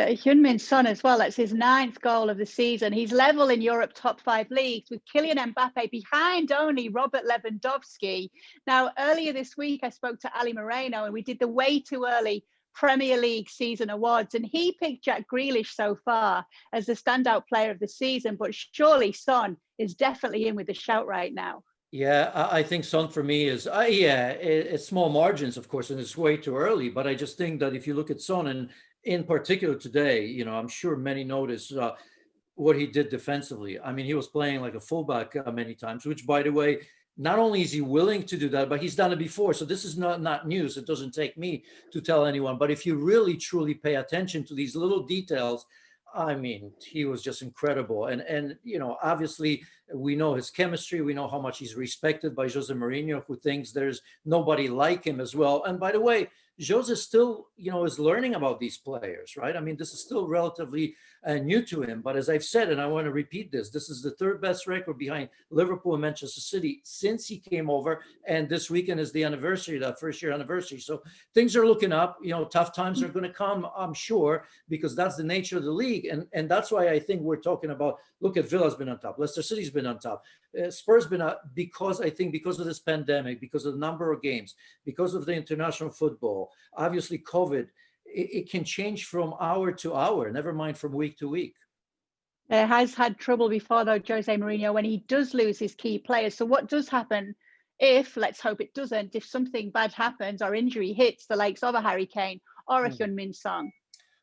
Heung-min's son as well. That's his ninth goal of the season. He's level in Europe top five leagues with Kylian Mbappe behind only Robert Lewandowski. Now, earlier this week, I spoke to Ali Moreno and we did the way too early Premier League season awards. And he picked Jack Grealish so far as the standout player of the season. But surely Son is definitely in with the shout right now. Yeah, I think Son for me is, it's small margins, of course, and it's way too early. But I just think that if you look at Son, and in particular today, I'm sure many noticed what he did defensively. I mean, he was playing like a fullback many times, which, by the way, not only is he willing to do that, but he's done it before. So this is not news. It doesn't take me to tell anyone. But if you really, truly pay attention to these little details, I mean, he was just incredible. And obviously, we know his chemistry. We know how much he's respected by Jose Mourinho, who thinks there's nobody like him as well. And by the way, Jose still, is learning about these players, right? I mean, this is still relatively new to him. But as I've said, and I want to repeat this is the third best record behind Liverpool and Manchester City since he came over. And this weekend is the anniversary, that first year anniversary. So things are looking up. Tough times are going to come, I'm sure, because that's the nature of the league. And that's why I think we're talking about, look at Villa's been on top. Leicester City's been on top. Spurs been up because of this pandemic, because of the number of games, because of the international football, obviously COVID, it can change from hour to hour, never mind from week to week. Has had trouble before, though, Jose Mourinho, when he does lose his key players. So what does happen if, let's hope it doesn't, if something bad happens or injury hits the likes of a Harry Kane or a Heung-min Son?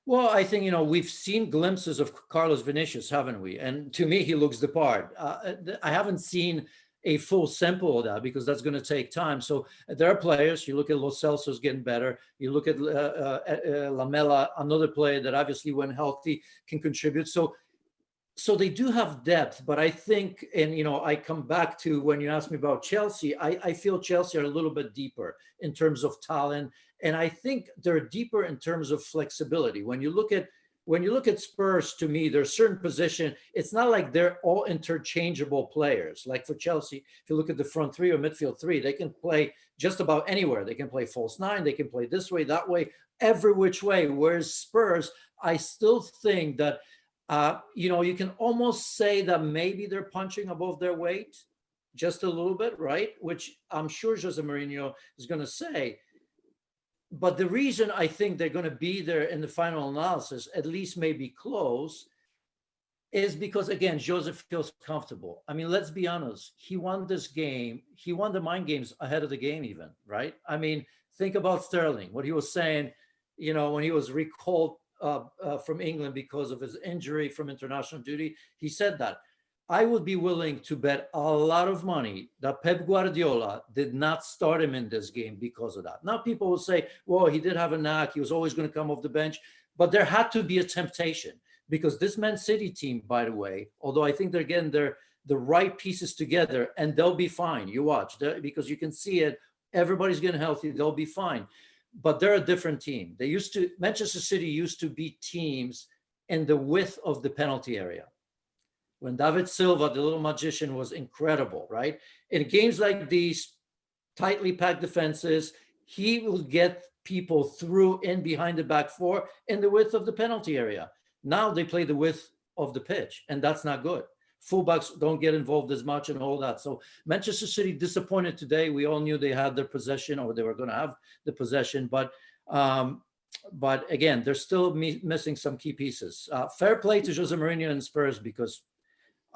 Well, I think, we've seen glimpses of Carlos Vinicius, haven't we? And to me, he looks the part. I haven't seen a full sample of that because that's going to take time. So there are players, you look at Lo Celso's getting better. You look at Lamela, another player that obviously when healthy can contribute. So they do have depth, but I think, and I come back to when you asked me about Chelsea, I feel Chelsea are a little bit deeper in terms of talent. And I think they're deeper in terms of flexibility. When you look at Spurs, to me, there's certain position. It's not like they're all interchangeable players. Like for Chelsea, if you look at the front three or midfield three, they can play just about anywhere. They can play false nine. They can play this way, that way, every which way. Whereas Spurs, I still think that, you can almost say that maybe they're punching above their weight just a little bit, right? Which I'm sure Jose Mourinho is going to say. But the reason I think they're going to be there in the final analysis, at least maybe close, is because, again, Jose feels comfortable. I mean, let's be honest. He won this game. He won the mind games ahead of the game even, right? I mean, think about Sterling, what he was saying, when he was recalled from England because of his injury from international duty. He said that. I would be willing to bet a lot of money that Pep Guardiola did not start him in this game because of that. Now people will say, well, he did have a knack. He was always going to come off the bench. But there had to be a temptation because this Man City team, by the way, although I think they're getting the right pieces together and they'll be fine. You watch, because you can see it. Everybody's getting healthy. They'll be fine. But they're a different team. Manchester City used to beat teams in the width of the penalty area. When David Silva, the little magician, was incredible, right? In games like these, tightly packed defenses, he will get people through in behind the back four in the width of the penalty area. Now they play the width of the pitch, and that's not good. Fullbacks don't get involved as much and all that. So Manchester City disappointed today. We all knew they had their possession, or they were going to have the possession, but again, they're still missing some key pieces. Fair play to Jose Mourinho and Spurs because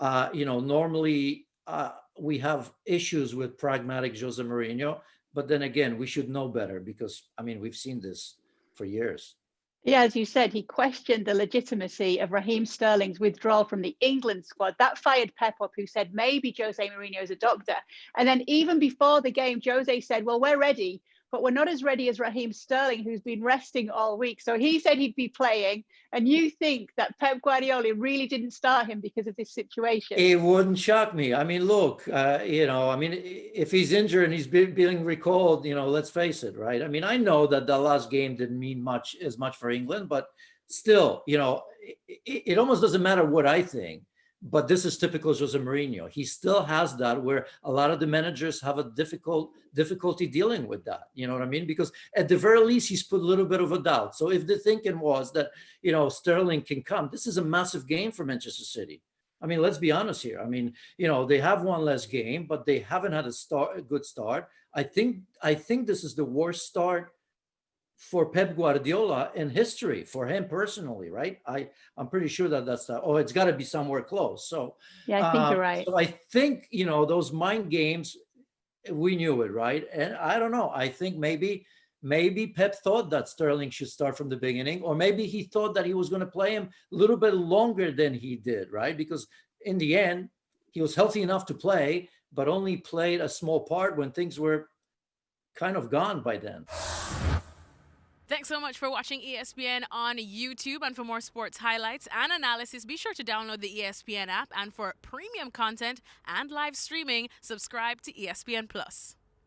normally we have issues with pragmatic Jose Mourinho, but then again, we should know better because, we've seen this for years. Yeah, as you said, he questioned the legitimacy of Raheem Sterling's withdrawal from the England squad. That fired Pep up, who said maybe Jose Mourinho is a doctor. And then even before the game, Jose said, well, we're ready, but we're not as ready as Raheem Sterling, who's been resting all week. So he said he'd be playing. And you think that Pep Guardiola really didn't start him because of this situation? It wouldn't shock me. Look, if he's injured and he's being recalled, let's face it, right? I know that the last game didn't mean as much for England, but still, it almost doesn't matter what I think But this is typical Jose Mourinho. He still has that, where a lot of the managers have a difficulty dealing with that. You know what I mean? Because at the very least, he's put a little bit of a doubt. So if the thinking was that, Sterling can come, this is a massive game for Manchester City. I mean, let's be honest here. I mean, they have one less game, but they haven't had a good start. I think this is the worst start for Pep Guardiola in history, for him personally, right? I'm pretty sure that's that. Oh, it's got to be somewhere close. So yeah, I think you're right. So I think those mind games, we knew it, right? And I don't know. I think maybe Pep thought that Sterling should start from the beginning, or maybe he thought that he was going to play him a little bit longer than he did, right? Because in the end, he was healthy enough to play, but only played a small part when things were kind of gone by then. Thanks so much for watching ESPN on YouTube. And for more sports highlights and analysis, be sure to download the ESPN app. And for premium content and live streaming, subscribe to ESPN Plus.